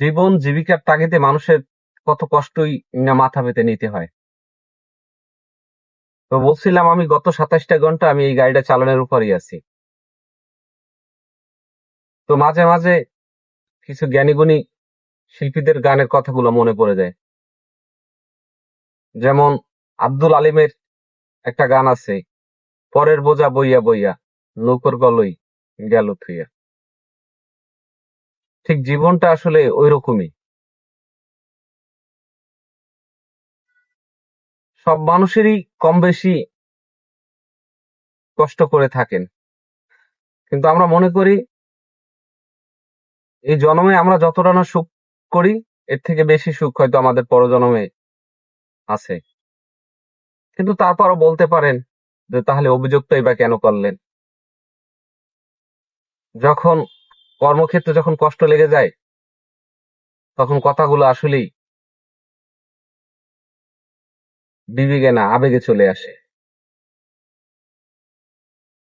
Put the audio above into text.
জীবন জীবিকার তাগিদে মানুষের কত কষ্টই না মাথা পেতে নিতে হয়। তো বলছিলাম আমি গত ২৭টা ঘন্টা আমি এই গাড়িটা চালানোর উপরই আছি। তো মাঝে মাঝে কিছু জ্ঞানীগুণী শিল্পীদের গানের কথাগুলো মনে পড়ে যায়। যেমন আব্দুল আলিমের একটা গান আছে, পরের বোঝা বইয়া বইয়া নৌকর গলই গেল থুইয়া। ঠিক জীবনটা আসলে ওইরকমই। সব মানুষেরই কম বেশি কষ্ট করে থাকেন, কিন্তু আমরা মনে করি এই জন্মে আমরা যতটা না সুখ করি এর থেকে বেশি সুখ হয়তো আমাদের পরজন্মে আছে। কিন্তু তারপরও বলতে পারেন যে তাহলে অভিযোগটাই বা কেন করলেন? যখন কর্মক্ষেত্রে যখন কষ্ট লেগে যায় তখন কথাগুলো আসলেই বিবেকে না আবেগে চলে আসে।